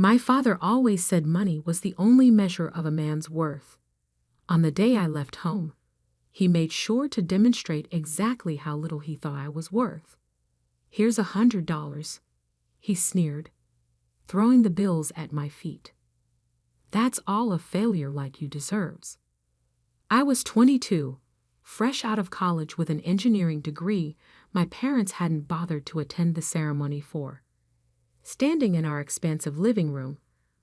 My father always said money was the only measure of a man's worth. On the day I left home, he made sure to demonstrate exactly how little he thought I was worth. "Here's $100, he sneered, throwing the bills at my feet. "That's all a failure like you deserves." I was 22, fresh out of college with an engineering degree my parents hadn't bothered to attend the ceremony for. Standing in our expansive living room,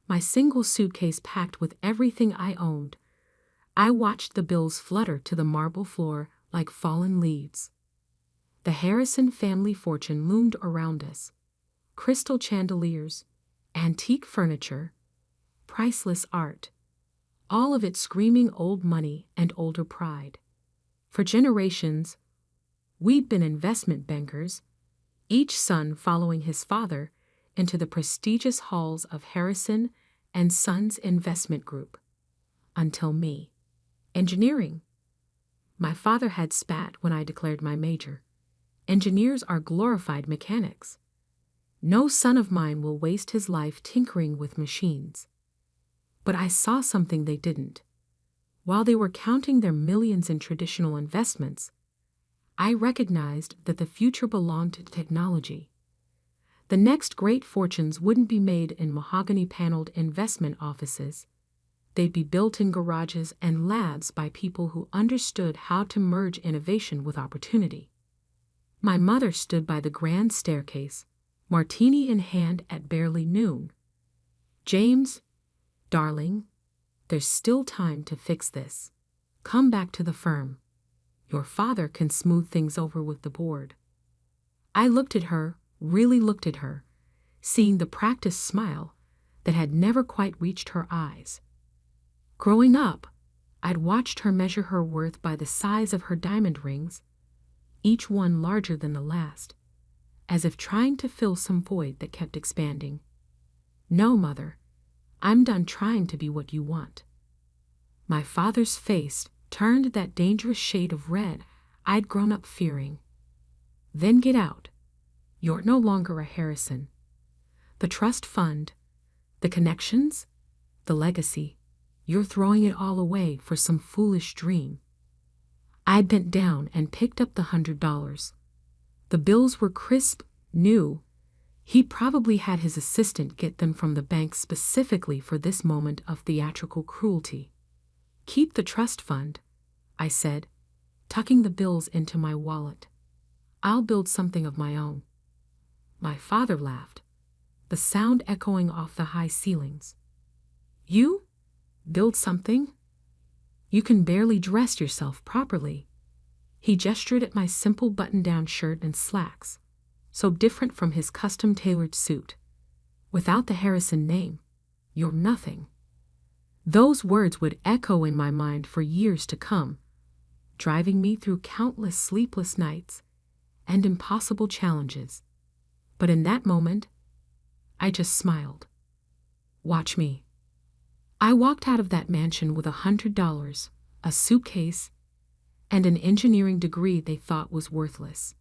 my single suitcase packed with everything I owned, I watched the bills flutter to the marble floor like fallen leaves. The Harrison family fortune loomed around us. Crystal chandeliers, antique furniture, priceless art, all of it screaming old money and older pride. For generations, we'd been investment bankers, each son following his father into the prestigious halls of Harrison and Sons Investment Group. Until me. Engineering. My father had spat when I declared my major. Engineers are glorified mechanics. No son of mine will waste his life tinkering with machines. But I saw something they didn't. While they were counting their millions in traditional investments, I recognized that the future belonged to technology. The next great fortunes wouldn't be made in mahogany-paneled investment offices. They'd be built in garages and labs by people who understood how to merge innovation with opportunity. My mother stood by the grand staircase, martini in hand at barely noon. "James, darling, there's still time to fix this. Come back to the firm. Your father can smooth things over with the board." I looked at her, really looked at her, seeing the practiced smile that had never quite reached her eyes. Growing up, I'd watched her measure her worth by the size of her diamond rings, each one larger than the last, as if trying to fill some void that kept expanding. "No, Mother, I'm done trying to be what you want." My father's face turned that dangerous shade of red I'd grown up fearing. "Then get out. You're no longer a Harrison. The trust fund, the connections, the legacy, you're throwing it all away for some foolish dream." I bent down and picked up the $100. The bills were crisp, new. He'd probably had his assistant get them from the bank specifically for this moment of theatrical cruelty. "Keep the trust fund," I said, tucking the bills into my wallet. "I'll build something of my own." My father laughed, the sound echoing off the high ceilings. "You? Build something? You can barely dress yourself properly." He gestured at my simple button-down shirt and slacks, so different from his custom-tailored suit. "Without the Harrison name, you're nothing." Those words would echo in my mind for years to come, driving me through countless sleepless nights and impossible challenges. But in that moment, I just smiled. "Watch me." I walked out of that mansion with $100, a suitcase, and an engineering degree they thought was worthless.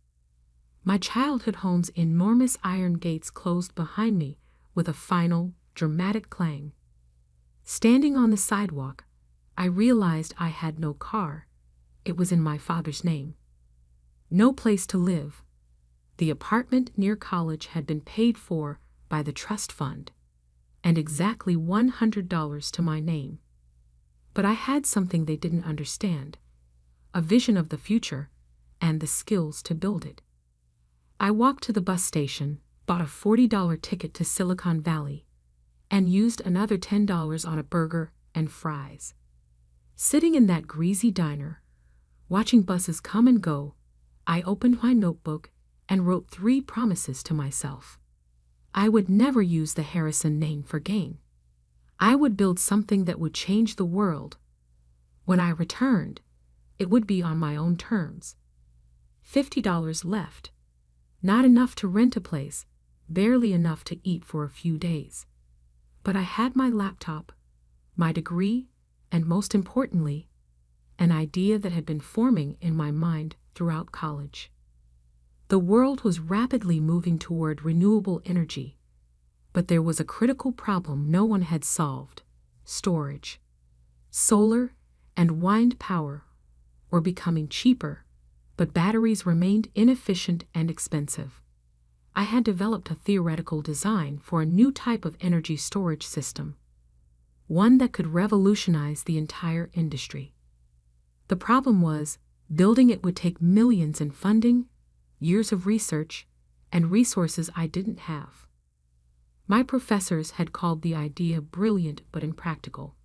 My childhood home's enormous iron gates closed behind me with a final, dramatic clang. Standing on the sidewalk, I realized I had no car. It was in my father's name. No place to live. The apartment near college had been paid for by the trust fund, and exactly $100 to my name. But I had something they didn't understand, a vision of the future and the skills to build it. I walked to the bus station, bought a $40 ticket to Silicon Valley, and used another $10 on a burger and fries. Sitting in that greasy diner, watching buses come and go, I opened my notebook and wrote 3 promises to myself. I would never use the Harrison name for gain. I would build something that would change the world. When I returned, it would be on my own terms. $50 left. Not enough to rent a place, barely enough to eat for a few days. But I had my laptop, my degree, and most importantly, an idea that had been forming in my mind throughout college. The world was rapidly moving toward renewable energy, But there was a critical problem no one had solved: storage. Solar and wind power were becoming cheaper, but batteries remained inefficient and expensive. I had developed a theoretical design for a new type of energy storage system, one that could revolutionize the entire industry. The problem was, building it would take millions in funding, years of research, and resources I didn't have. My professors had called the idea brilliant but impractical.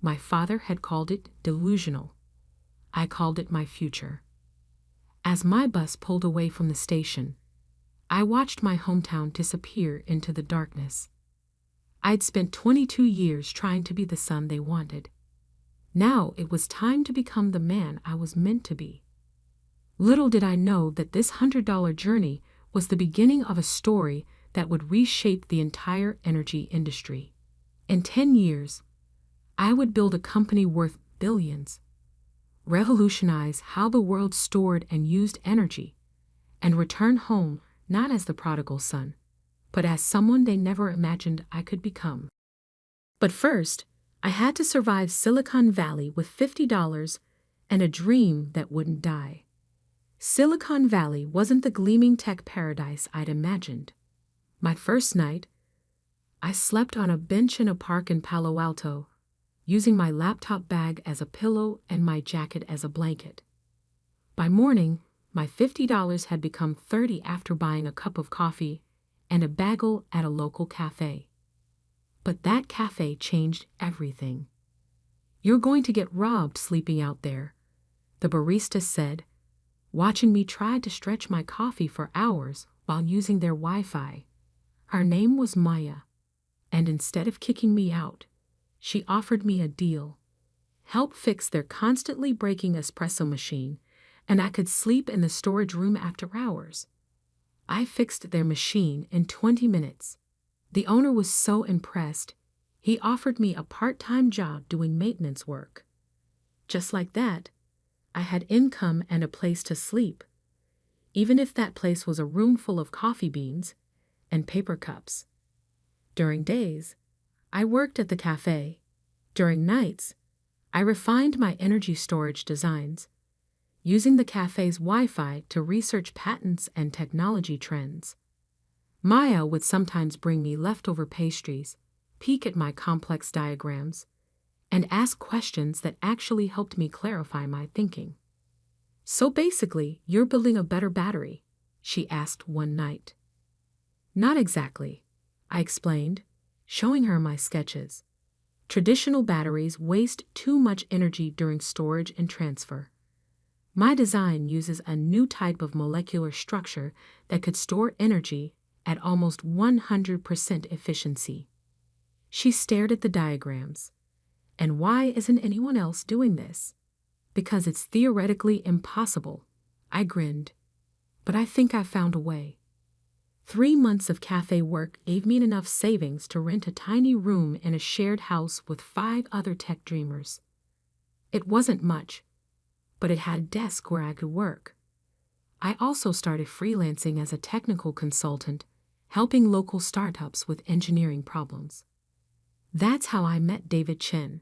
My father had called it delusional. I called it my future. As my bus pulled away from the station, I watched my hometown disappear into the darkness. I'd spent 22 years trying to be the son they wanted. Now it was time to become the man I was meant to be. Little did I know that this $100 journey was the beginning of a story that would reshape the entire energy industry. In 10 years, I would build a company worth billions, revolutionize how the world stored and used energy, and return home not as the prodigal son, but as someone they never imagined I could become. But first, I had to survive Silicon Valley with $50 and a dream that wouldn't die. Silicon Valley wasn't the gleaming tech paradise I'd imagined. My first night, I slept on a bench in a park in Palo Alto, using my laptop bag as a pillow and my jacket as a blanket. By morning, my $50 had become $30 after buying a cup of coffee and a bagel at a local cafe. But that cafe changed everything. "You're going to get robbed sleeping out there," the barista said, watching me try to stretch my coffee for hours while using their Wi-Fi. Her name was Maya, and instead of kicking me out, she offered me a deal: help fix their constantly breaking espresso machine, and I could sleep in the storage room after hours. I fixed their machine in 20 minutes. The owner was so impressed, he offered me a part-time job doing maintenance work. Just like that, I had income and a place to sleep, even if that place was a room full of coffee beans and paper cups. During days, I worked at the cafe. During nights, I refined my energy storage designs, using the cafe's Wi-Fi to research patents and technology trends. Maya would sometimes bring me leftover pastries, peek at my complex diagrams, and ask questions that actually helped me clarify my thinking. "So basically, you're building a better battery?" she asked one night. "Not exactly," I explained, showing her my sketches. "Traditional batteries waste too much energy during storage and transfer. My design uses a new type of molecular structure that could store energy at almost 100% efficiency." She stared at the diagrams. "And why isn't anyone else doing this?" "Because it's theoretically impossible," I grinned. "But I think I found a way." 3 months of cafe work gave me enough savings to rent a tiny room in a shared house with 5 other tech dreamers. It wasn't much, but it had a desk where I could work. I also started freelancing as a technical consultant, helping local startups with engineering problems. That's how I met David Chen.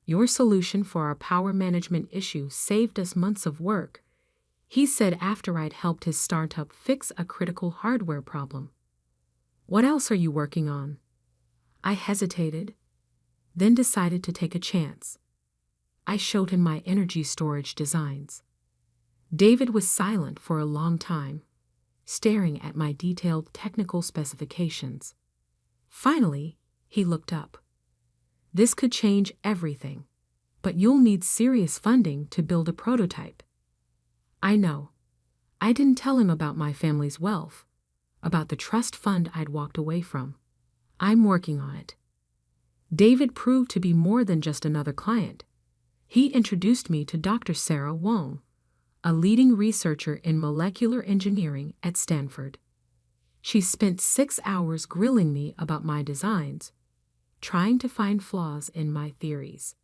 "Your solution for our power management issue saved us months of work," he said after I'd helped his startup fix a critical hardware problem. "What else are you working on?" I hesitated, then decided to take a chance. I showed him my energy storage designs. David was silent for a long time, staring at my detailed technical specifications. Finally, he looked up. "This could change everything, but you'll need serious funding to build a prototype." I know. I didn't tell him about my family's wealth, about the trust fund I'd walked away from. "I'm working on it." David proved to be more than just another client. He introduced me to Dr. Sarah Wong, a leading researcher in molecular engineering at Stanford. She spent 6 hours grilling me about my designs, trying to find flaws in my theories.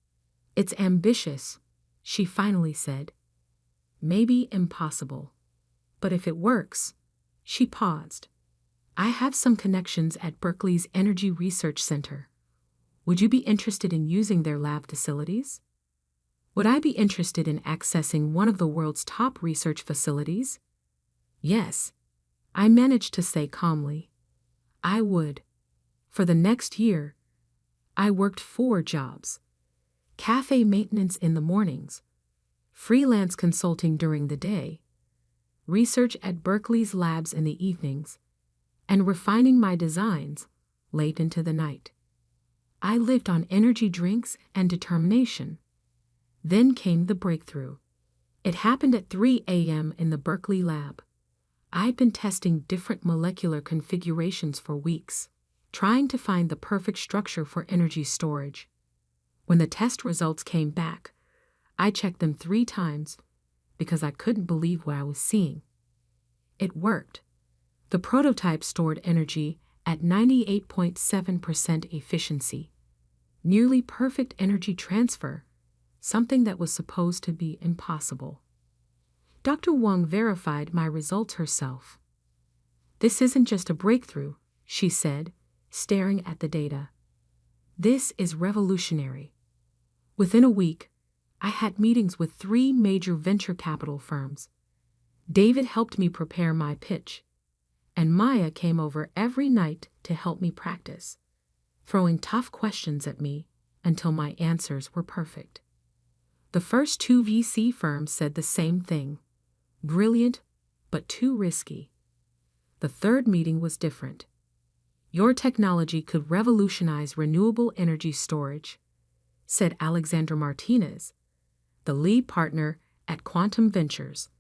"It's ambitious," she finally said. "Maybe impossible. But if it works—" She paused. I have some connections at Berkeley's Energy Research Center. Would you be interested in using their lab facilities? Would I be interested in accessing one of the world's top research facilities? Yes, I managed to say calmly. I would. For the next year, I worked 4 jobs: cafe maintenance in the mornings, freelance consulting during the day, research at Berkeley's labs in the evenings, and refining my designs late into the night. I lived on energy drinks and determination. Then came the breakthrough. It happened at 3 a.m. in the Berkeley lab. I'd been testing different molecular configurations for weeks, trying to find the perfect structure for energy storage. When the test results came back, I checked them 3 times because I couldn't believe what I was seeing. It worked. The prototype stored energy at 98.7% efficiency, nearly perfect energy transfer, something that was supposed to be impossible. Dr. Wang verified my results herself. "This isn't just a breakthrough," she said, staring at the data. "This is revolutionary." Within a week, I had meetings with 3 major venture capital firms. David helped me prepare my pitch, and Maya came over every night to help me practice, throwing tough questions at me until my answers were perfect. The first 2 VC firms said the same thing: brilliant, but too risky. The third meeting was different. "Your technology could revolutionize renewable energy storage," said Alexandra Martinez, the lead partner at Quantum Ventures.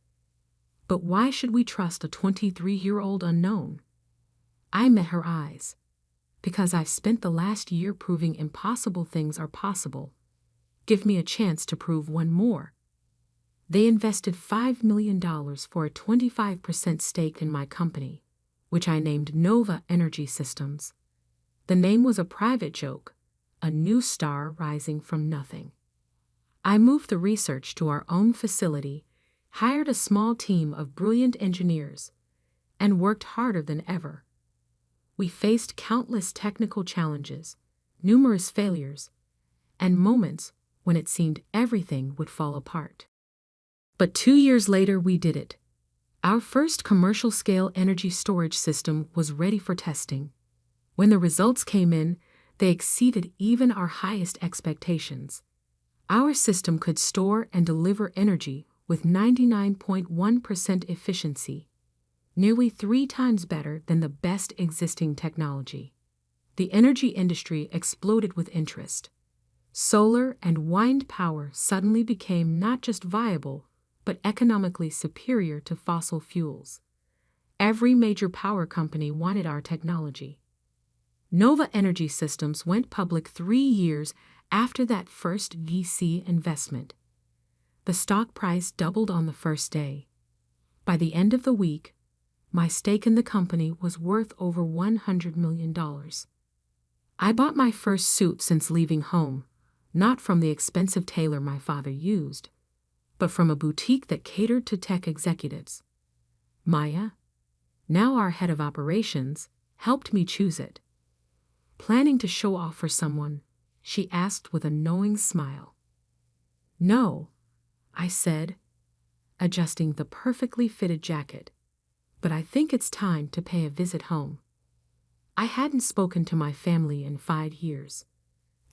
"But why should we trust a 23-year-old unknown?" I met her eyes. "Because I've spent the last year proving impossible things are possible. Give me a chance to prove one more." They invested $5 million for a 25% stake in my company, which I named Nova Energy Systems. The name was a private joke, a new star rising from nothing. I moved the research to our own facility, hired a small team of brilliant engineers, and worked harder than ever. We faced countless technical challenges, numerous failures, and moments when it seemed everything would fall apart. But 2 years later, we did it. Our first commercial-scale energy storage system was ready for testing. When the results came in, they exceeded even our highest expectations. Our system could store and deliver energy with 99.1% efficiency, nearly 3 times better than the best existing technology. The energy industry exploded with interest. Solar and wind power suddenly became not just viable, but economically superior to fossil fuels. Every major power company wanted our technology. Nova Energy Systems went public 3 years after that first VC investment. The stock price doubled on the first day. By the end of the week, my stake in the company was worth over $100 million. I bought my first suit since leaving home, not from the expensive tailor my father used, but from a boutique that catered to tech executives. Maya, now our head of operations, helped me choose it. "Planning to show off for someone?" she asked with a knowing smile. "No," I said, adjusting the perfectly fitted jacket, "but I think it's time to pay a visit home." I hadn't spoken to my family in 5 years.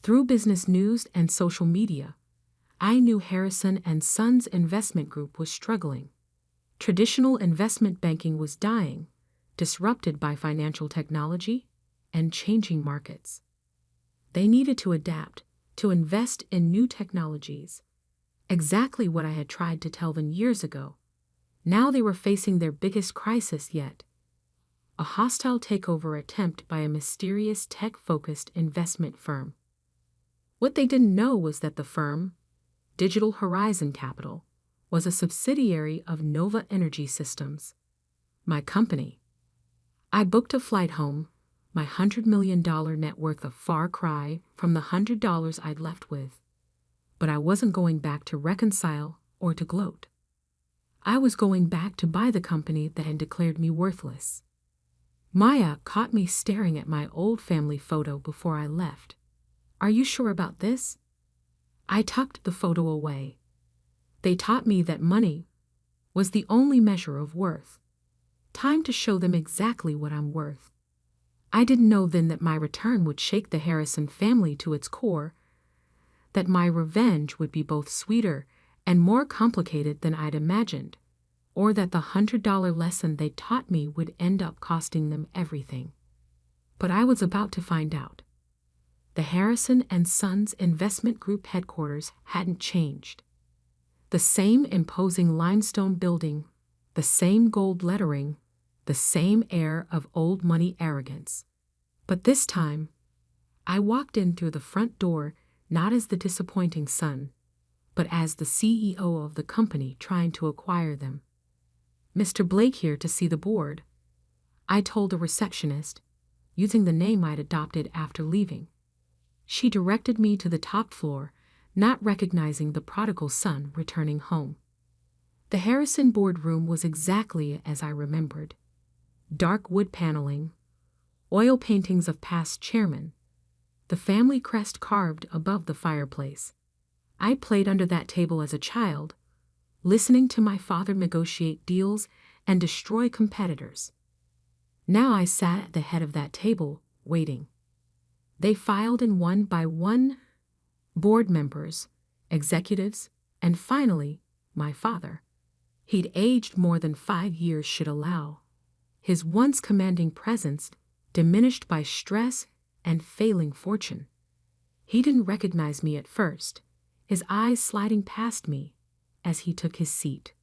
Through business news and social media, I knew Harrison & Sons Investment Group was struggling. Traditional investment banking was dying, disrupted by financial technology and changing markets. They needed to adapt, to invest in new technologies. Exactly what I had tried to tell them years ago. Now they were facing their biggest crisis yet: a hostile takeover attempt by a mysterious tech-focused investment firm. What they didn't know was that the firm, Digital Horizon Capital, was a subsidiary of Nova Energy Systems, my company. I booked a flight home, my $100 million net worth a far cry from the $100 I'd left with. But I wasn't going back to reconcile or to gloat. I was going back to buy the company that had declared me worthless. Maya caught me staring at my old family photo before I left. Are you sure about this? I tucked the photo away. They taught me that money was the only measure of worth. Time to show them exactly what I'm worth. I didn't know then that my return would shake the Harrison family to its core, that my revenge would be both sweeter and more complicated than I'd imagined, or that the $100 lesson they taught me would end up costing them everything. But I was about to find out. The Harrison and Sons Investment Group headquarters hadn't changed. The same imposing limestone building, the same gold lettering, the same air of old money arrogance. But this time, I walked in through the front door not as the disappointing son, but as the CEO of the company trying to acquire them. Mr. Blake here to see the board, I told a receptionist, using the name I'd adopted after leaving. She directed me to the top floor, not recognizing the prodigal son returning home. The Harrison boardroom was exactly as I remembered. Dark wood paneling, oil paintings of past chairmen, the family crest carved above the fireplace. I played under that table as a child, listening to my father negotiate deals and destroy competitors. Now I sat at the head of that table, waiting. They filed in one by one, board members, executives, and finally, my father. He'd aged more than 5 years should allow. His once commanding presence diminished by stress and failing fortune. He didn't recognize me at first, his eyes sliding past me as he took his seat.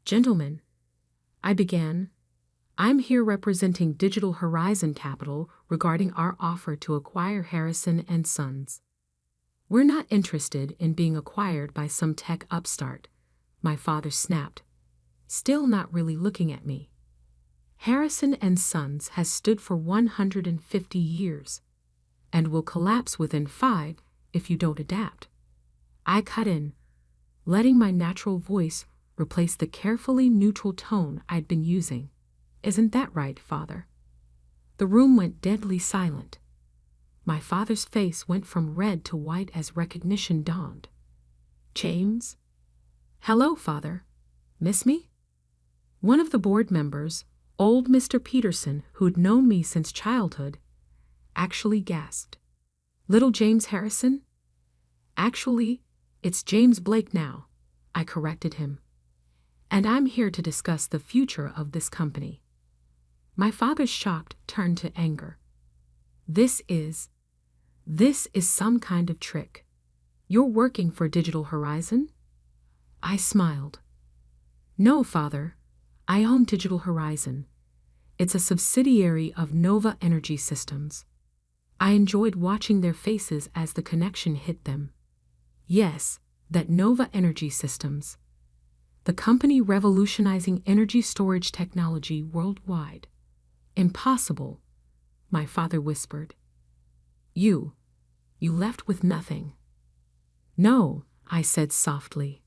Gentlemen, I began, I'm here representing Digital Horizon Capital regarding our offer to acquire Harrison and Sons. We're not interested in being acquired by some tech upstart, my father snapped, still not really looking at me. Harrison and Sons has stood for 150 years and will collapse within 5 if you don't adapt. I cut in, letting my natural voice replace the carefully neutral tone I'd been using. Isn't that right, Father? The room went deadly silent. My father's face went from red to white as recognition dawned. James? Hello, Father. Miss me? One of the board members, old Mr. Peterson, who'd known me since childhood, actually gasped. Little James Harrison? Actually, it's James Blake now, I corrected him. And I'm here to discuss the future of this company. My father's shock turned to anger. This is some kind of trick. You're working for Digital Horizon? I smiled. No, Father. I own Digital Horizon. It's a subsidiary of Nova Energy Systems. I enjoyed watching their faces as the connection hit them. Yes, that Nova Energy Systems. The company revolutionizing energy storage technology worldwide. Impossible, my father whispered. You left with nothing. No, I said softly.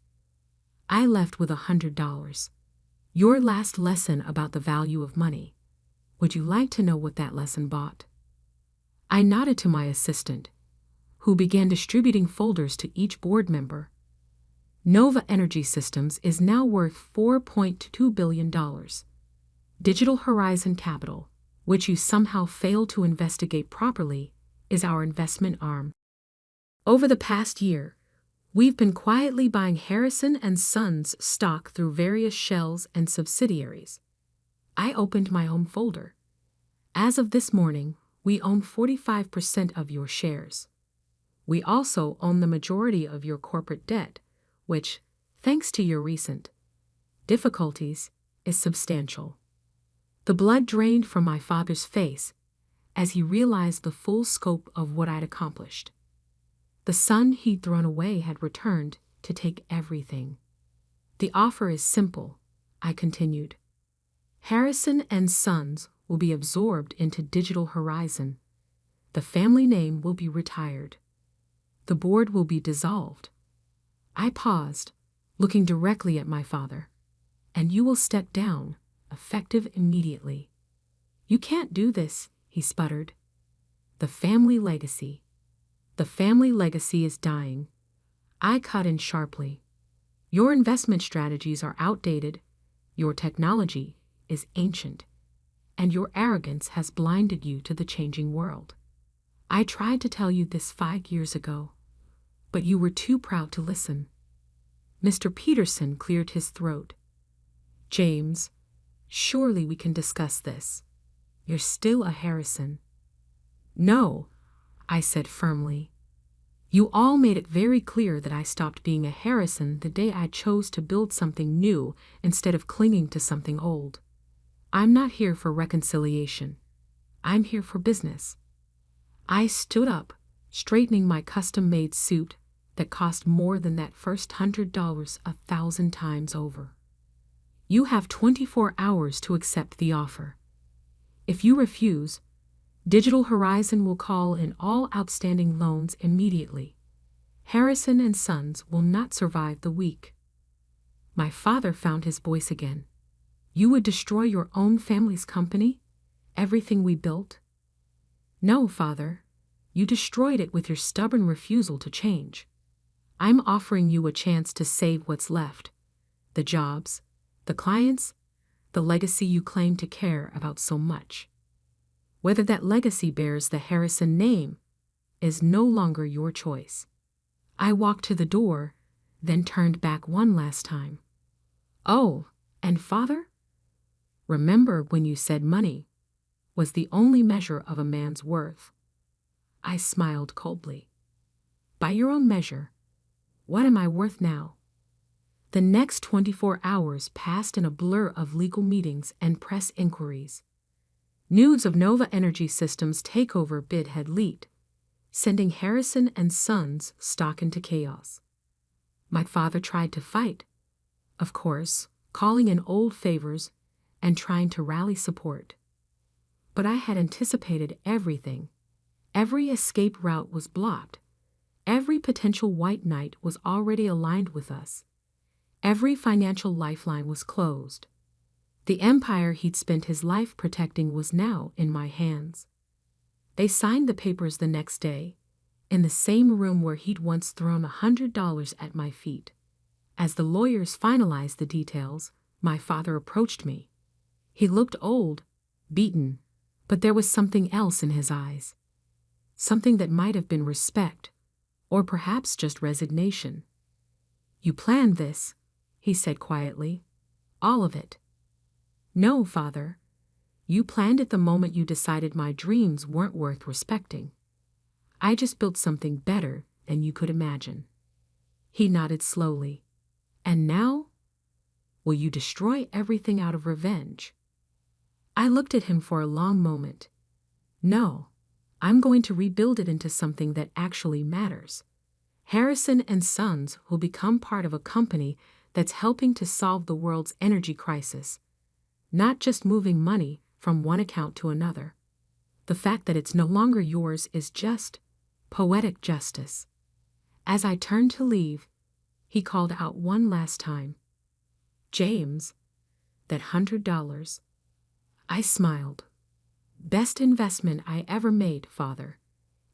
I left with $100. Your last lesson about the value of money. Would you like to know what that lesson bought? I nodded to my assistant, who began distributing folders to each board member. Nova Energy Systems is now worth $4.2 billion. Digital Horizon Capital, which you somehow failed to investigate properly, is our investment arm. Over the past year, we've been quietly buying Harrison and Sons stock through various shells and subsidiaries. I opened my home folder. As of this morning, we own 45% of your shares. We also own the majority of your corporate debt, which, thanks to your recent difficulties, is substantial. The blood drained from my father's face as he realized the full scope of what I'd accomplished. The son he'd thrown away had returned to take everything. The offer is simple, I continued. Harrison and Sons will be absorbed into Digital Horizon. The family name will be retired. The board will be dissolved. I paused, looking directly at my father. And you will step down, effective immediately. "You can't do this," he sputtered. "The family legacy. The family legacy is dying." I cut in sharply. "Your investment strategies are outdated, your technology is ancient, and your arrogance has blinded you to the changing world. I tried to tell you this 5 years ago, but you were too proud to listen." Mr. Peterson cleared his throat. "James, surely we can discuss this. You're still a Harrison." "No," I said firmly. "You all made it very clear that I stopped being a Harrison the day I chose to build something new instead of clinging to something old. I'm not here for reconciliation. I'm here for business." I stood up, straightening my custom-made suit that cost more than that first $100 1,000 times over. "You have 24 hours to accept the offer. If you refuse, Digital Horizon will call in all outstanding loans immediately. Harrison and Sons will not survive the week." My father found his voice again. "You would destroy your own family's company? Everything we built?" "No, Father. You destroyed it with your stubborn refusal to change. I'm offering you a chance to save what's left. The jobs, the clients, the legacy you claim to care about so much. Whether that legacy bears the Harrison name is no longer your choice." I walked to the door, then turned back one last time. "Oh, and Father? Remember when you said money was the only measure of a man's worth?" I smiled coldly. "By your own measure, what am I worth now?" The next 24 hours passed in a blur of legal meetings and press inquiries. News of Nova Energy Systems' takeover bid had leaked, sending Harrison and Sons stock into chaos. My father tried to fight, of course, calling in old favors and trying to rally support. But I had anticipated everything. Every escape route was blocked. Every potential white knight was already aligned with us. Every financial lifeline was closed. The empire he'd spent his life protecting was now in my hands. They signed the papers the next day, in the same room where he'd once thrown $100 at my feet. As the lawyers finalized the details, my father approached me. He looked old, beaten, but there was something else in his eyes. Something that might have been respect, or perhaps just resignation. "You planned this," he said quietly. "All of it." "No, Father. You planned it the moment you decided my dreams weren't worth respecting. I just built something better than you could imagine." He nodded slowly. "And now? Will you destroy everything out of revenge?" I looked at him for a long moment. "No, I'm going to rebuild it into something that actually matters. Harrison and Sons will become part of a company that's helping to solve the world's energy crisis, not just moving money from one account to another. The fact that it's no longer yours is just poetic justice." As I turned to leave, he called out one last time, "James, that $100. I smiled. "Best investment I ever made, Father.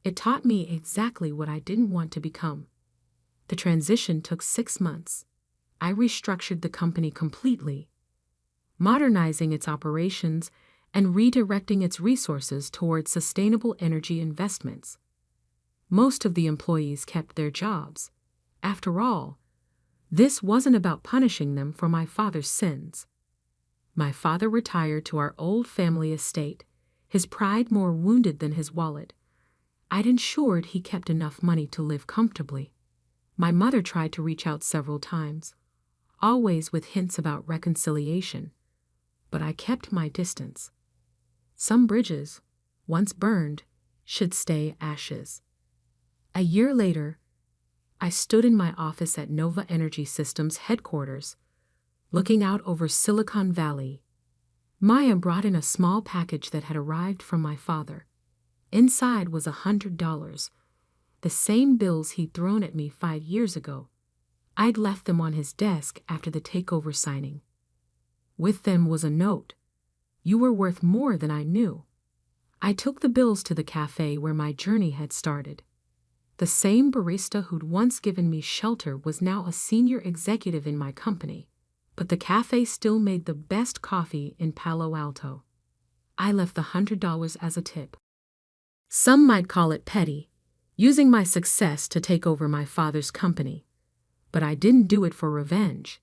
It taught me exactly what I didn't want to become." The transition took 6 months. I restructured the company completely, modernizing its operations and redirecting its resources towards sustainable energy investments. Most of the employees kept their jobs. After all, this wasn't about punishing them for my father's sins. My father retired to our old family estate, his pride more wounded than his wallet. I'd ensured he kept enough money to live comfortably. My mother tried to reach out several times, always with hints about reconciliation, but I kept my distance. Some bridges, once burned, should stay ashes. A year later, I stood in my office at Nova Energy Systems headquarters, looking out over Silicon Valley. Maya brought in a small package that had arrived from my father. Inside was $100, the same bills he'd thrown at me 5 years ago. I'd left them on his desk after the takeover signing. With them was a note, You were worth more than I knew. I took the bills to the cafe where my journey had started. The same barista who'd once given me shelter was now a senior executive in my company, but the cafe still made the best coffee in Palo Alto. I left the $100 as a tip. Some might call it petty, using my success to take over my father's company. But I didn't do it for revenge.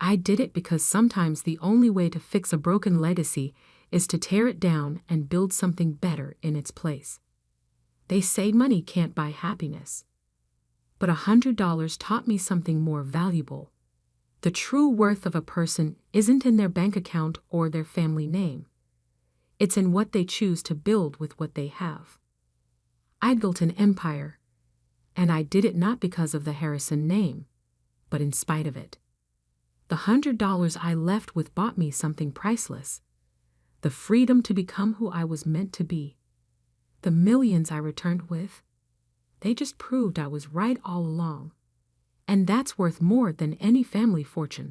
I did it because sometimes the only way to fix a broken legacy is to tear it down and build something better in its place. They say money can't buy happiness. But $100 taught me something more valuable. The true worth of a person isn't in their bank account or their family name. It's in what they choose to build with what they have. I built an empire, and I did it not because of the Harrison name, but in spite of it. The $100 I left with bought me something priceless: the freedom to become who I was meant to be. The millions I returned with, they just proved I was right all along. And that's worth more than any family fortune.